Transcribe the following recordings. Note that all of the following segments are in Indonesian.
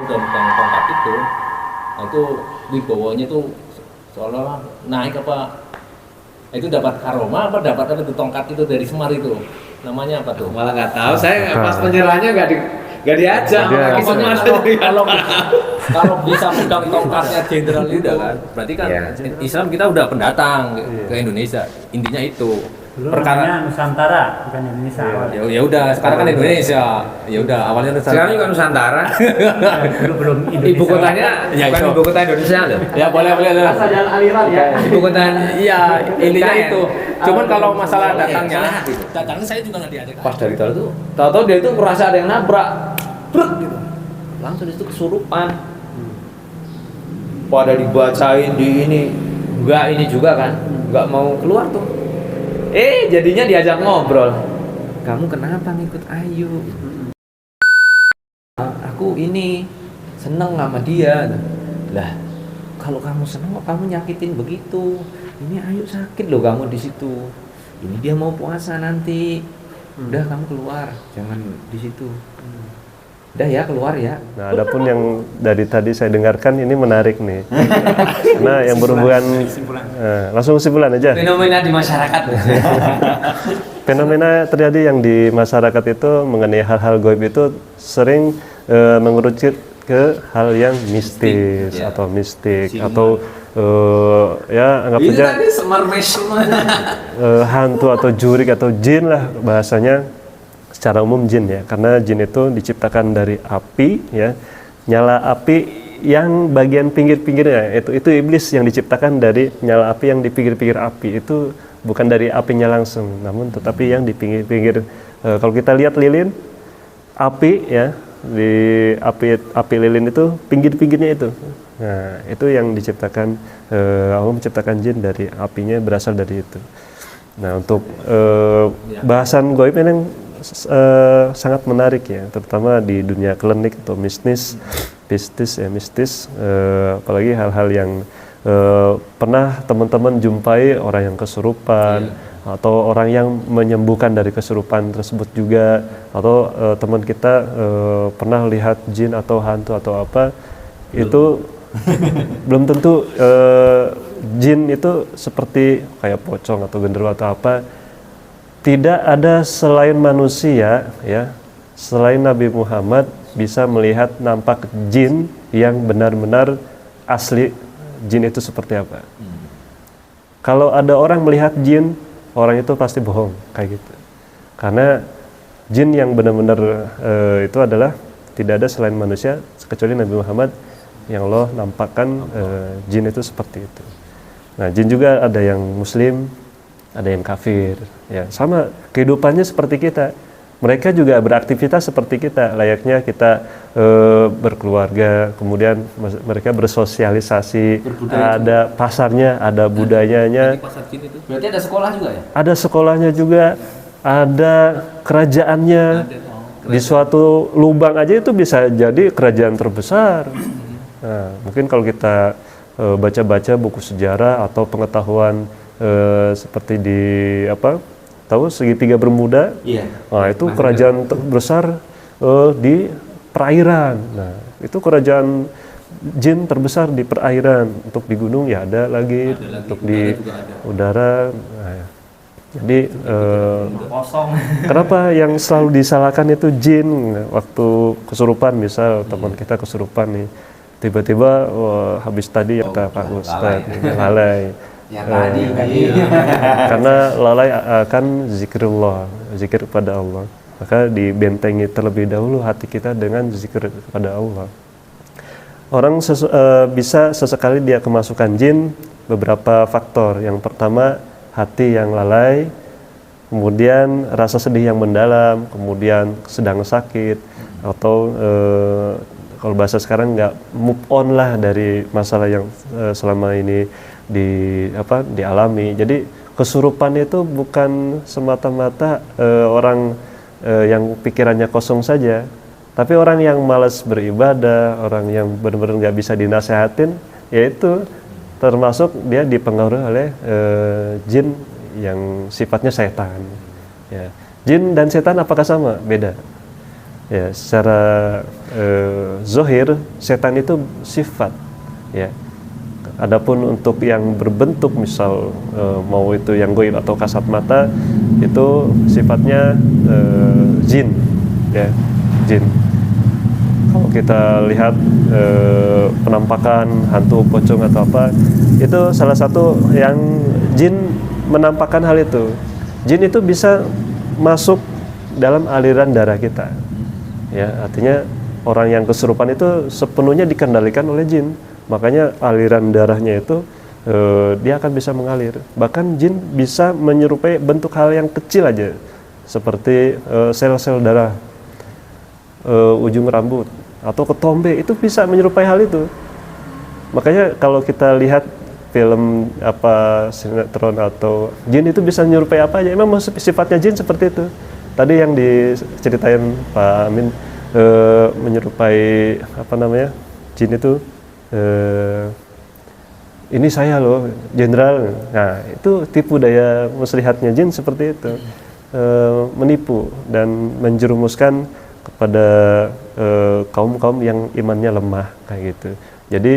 dan tongkat itu, nah itu wibawanya itu seolah naik apa, itu dapat karoma apa dapatkan itu tongkat itu dari Semar itu, namanya apa tuh? Malah nggak tahu, saya pas penyerahannya nggak diajak. Pokoknya kalau bisa pegang tongkatnya jenderal itu kan, berarti kan Islam kita udah pendatang ke Indonesia, intinya itu. Dulu namanya Nusantara, bukan Indonesia. Ya udah, sekarang kan Indonesia. Ya udah, awalnya Nusantara. Sekarang juga Nusantara. Dulu belum Indonesia. Ibu kotanya bukan ibu kota Indonesia loh. Ya boleh. Asal jalan aliran ya. Ibu kota. Iya, intinya itu. Cuman kalau masalah datangnya saya juga nggak diajak. Pas dari tol itu, tahu-tahu dia itu merasa ada yang nabrak, bruk gitu. Langsung itu kesurupan. Pada dibacain di ini, enggak ini juga kan, enggak mau keluar tuh. Jadinya diajak ngobrol. Kamu kenapa ngikut Ayu? Aku ini seneng sama dia. Lah, kalau kamu seneng kok kamu nyakitin begitu? Ini Ayu sakit loh kamu di situ. Ini dia mau puasa nanti. Udah kamu keluar, jangan di situ. Udah ya keluar ya. Nah, adapun yang dari tadi saya dengarkan ini menarik nih. Karena yang berhubungan langsung kesimpulan aja. Fenomena di masyarakat. Fenomena terjadi yang di masyarakat itu mengenai hal-hal gaib itu sering mengerucut ke hal yang mistis atau mistik atau ya anggap saja hantu atau jurik atau jin lah bahasanya. Secara umum jin ya, karena jin itu diciptakan dari api ya, nyala api yang bagian pinggir-pinggirnya itu iblis yang diciptakan dari nyala api yang di pinggir-pinggir api itu bukan dari apinya langsung, namun tetapi yang di pinggir-pinggir. Kalau kita lihat lilin api ya, di api lilin itu pinggir-pinggirnya itu. Nah, itu yang diciptakan Allah menciptakan jin dari apinya berasal dari itu. Nah, untuk bahasan gaib ini sangat menarik ya, terutama di dunia klinik atau mistis, apalagi hal-hal yang pernah teman-teman jumpai orang yang kesurupan atau orang yang menyembuhkan dari kesurupan tersebut juga, atau teman kita pernah lihat jin atau hantu atau apa itu belum tentu jin itu seperti kayak pocong atau genderuwo atau apa. Tidak ada selain manusia ya, selain Nabi Muhammad bisa melihat nampak jin yang benar-benar asli jin itu seperti apa. Kalau ada orang melihat jin, orang itu pasti bohong kayak gitu. Karena jin yang benar-benar itu adalah tidak ada selain manusia kecuali Nabi Muhammad yang Allah nampakkan jin itu seperti itu. Nah, jin juga ada yang muslim, ada yang kafir, ya sama kehidupannya seperti kita. Mereka juga beraktivitas seperti kita, layaknya kita berkeluarga, kemudian mereka bersosialisasi, ada pasarnya, ada budayanya. Berarti ada sekolah juga ya? Ada sekolahnya juga, ada kerajaannya. Di suatu lubang aja itu bisa jadi kerajaan terbesar. Nah, mungkin kalau kita baca-baca buku sejarah atau pengetahuan seperti di tahu segitiga Bermuda, nah itu kerajaan terbesar di perairan. Nah itu kerajaan jin terbesar di perairan. Untuk di gunung ya ada lagi, untuk di udara. Nah, jadi kenapa yang selalu disalahkan itu jin? Waktu kesurupan, misal teman kita kesurupan nih, tiba-tiba habis tadi kata Pak Ustadz lalai. Ya tadi karena lalai akan zikrullah, zikir kepada Allah, maka dibentengi terlebih dahulu hati kita dengan zikir kepada Allah. Orang bisa sesekali dia kemasukan jin, beberapa faktor. Yang pertama hati yang lalai, kemudian rasa sedih yang mendalam, kemudian sedang sakit, atau kalau bahasa sekarang nggak move on lah dari masalah yang selama ini dialami. Jadi kesurupan itu bukan semata-mata orang yang pikirannya kosong saja, tapi orang yang malas beribadah, orang yang benar-benar nggak bisa dinasehatin, yaitu termasuk dia dipengaruhi oleh jin yang sifatnya setan. Ya. Jin dan setan apakah sama? Beda. Ya, secara zohir, setan itu sifat, ya. Adapun untuk yang berbentuk, misal mau itu yang goib atau kasat mata, itu sifatnya jin, ya, jin. Kalau kita lihat penampakan hantu, pocong atau apa, itu salah satu yang jin menampakkan hal itu. Jin itu bisa masuk dalam aliran darah kita, ya, artinya orang yang kesurupan itu sepenuhnya dikendalikan oleh jin. Makanya aliran darahnya itu dia akan bisa mengalir. Bahkan jin bisa menyerupai bentuk hal yang kecil aja, seperti sel-sel darah, ujung rambut atau ketombe, itu bisa menyerupai hal itu. Makanya kalau kita lihat film apa, sinetron atau jin itu bisa menyerupai apa aja. Emang sifatnya jin seperti itu. Tadi yang diceritain Pak Amin menyerupai apa namanya, jin itu ini saya loh, jenderal. Nah, itu tipu daya muslihatnya jin seperti itu, menipu dan menjerumuskan kepada kaum-kaum yang imannya lemah kayak gitu. Jadi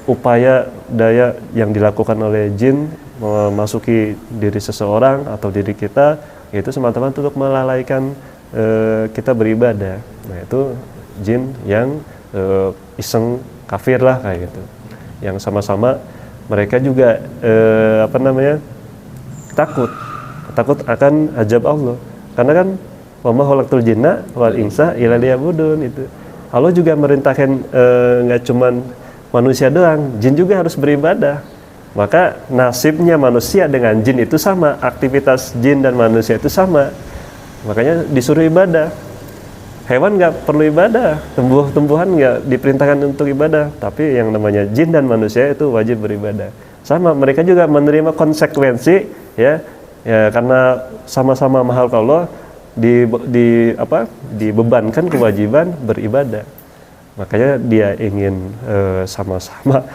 upaya daya yang dilakukan oleh jin memasuki diri seseorang atau diri kita, itu semata-mata untuk melalaikan kita beribadah. Nah, itu jin yang iseng kafir lah kayak gitu, yang sama-sama mereka juga apa namanya, takut akan azab Allah, karena kan wa ma khalaqtul jinna wal insa illa liya'budun. Itu Allah juga merintahkan nggak cuman manusia doang, jin juga harus beribadah. Maka nasibnya manusia dengan jin itu sama, aktivitas jin dan manusia itu sama, makanya disuruh ibadah. Hewan nggak perlu ibadah, tumbuh-tumbuhan nggak diperintahkan untuk ibadah, tapi yang namanya jin dan manusia itu wajib beribadah. Sama, mereka juga menerima konsekuensi, ya karena sama-sama mahal Allah, dibebankan kewajiban beribadah. Makanya dia ingin sama-sama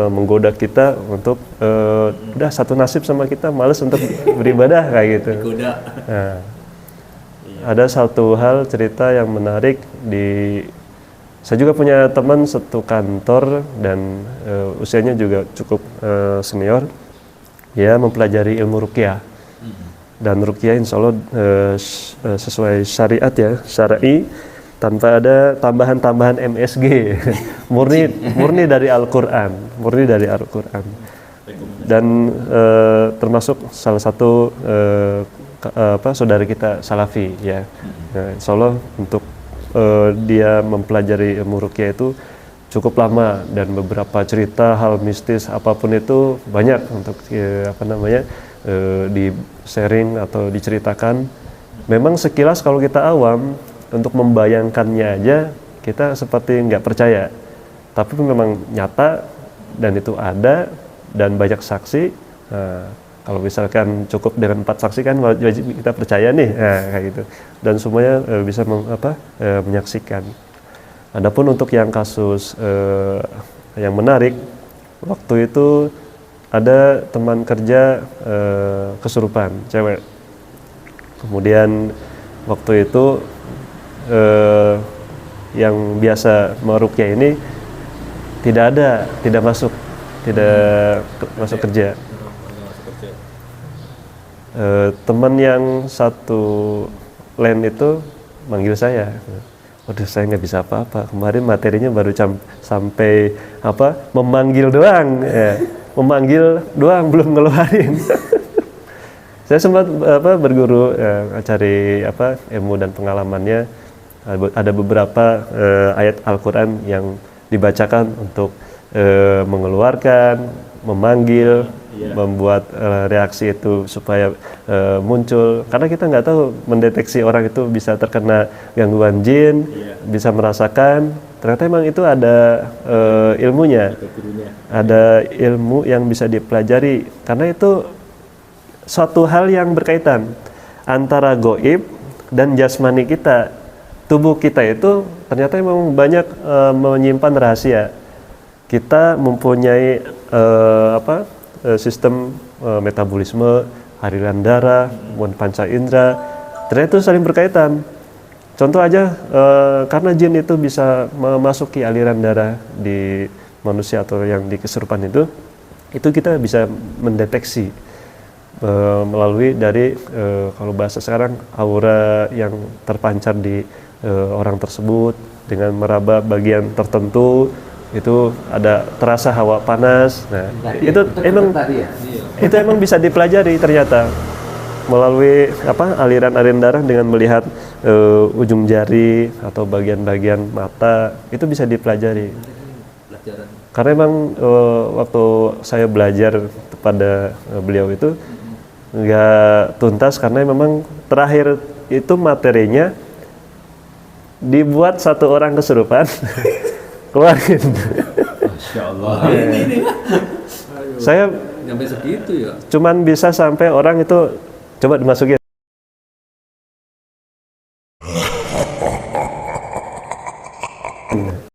menggoda kita untuk udah satu nasib sama kita, males untuk beribadah kayak gitu. Nah, ada satu hal cerita yang menarik saya juga punya teman satu kantor dan usianya juga cukup senior. Dia mempelajari ilmu ruqyah, dan ruqyah insya Allah sesuai syariat, ya, syar'i, tanpa ada tambahan-tambahan MSG. murni dari Al-Qur'an, dan termasuk salah satu saudara kita Salafi, ya. Nah, insya Allah untuk dia mempelajari ilmu ruqyah itu cukup lama, dan beberapa cerita hal mistis apapun itu banyak untuk di sharing atau diceritakan. Memang sekilas kalau kita awam, untuk membayangkannya aja kita seperti nggak percaya, tapi memang nyata dan itu ada dan banyak saksi. Nah, kalau misalkan cukup dengan 4 saksi kan wajib kita percaya nih, kayak gitu. Dan semuanya bisa menyaksikan. Adapun untuk yang kasus yang menarik, waktu itu ada teman kerja kesurupan, cewek. Kemudian waktu itu yang biasa meruqyah ini tidak masuk kerja. Teman yang satu line itu manggil saya, waduh saya nggak bisa apa-apa, kemarin materinya baru sampai memanggil doang, ya. Memanggil doang, belum ngeluarin. Saya sempat berguru, cari ilmu dan pengalamannya. Ada beberapa ayat Al-Quran yang dibacakan untuk mengeluarkan, memanggil, membuat reaksi itu supaya muncul. Karena kita nggak tahu mendeteksi orang itu bisa terkena gangguan jin, bisa merasakan. Ternyata emang itu ada ilmunya, ada ilmu yang bisa dipelajari. Karena itu suatu hal yang berkaitan antara gaib dan jasmani kita. Tubuh kita itu ternyata memang banyak menyimpan rahasia. Kita mempunyai sistem metabolisme, aliran darah, panca indera, ternyata itu saling berkaitan. contoh aja, karena jin itu bisa memasuki aliran darah di manusia atau yang di kesurupan itu kita bisa mendeteksi melalui dari kalau bahasa sekarang aura yang terpancar di orang tersebut dengan meraba bagian tertentu, itu ada terasa hawa panas. Nah, itu emang bisa dipelajari ternyata melalui aliran-aliran darah dengan melihat ujung jari atau bagian-bagian mata, itu bisa dipelajari. Pelajaran. Karena emang waktu saya belajar kepada beliau itu nggak tuntas, karena memang terakhir itu materinya dibuat satu orang kesurupan keluarin. Masya Allah. Ini. Saya Sampai segitu ya. cuman bisa sampai orang itu coba dimasukin.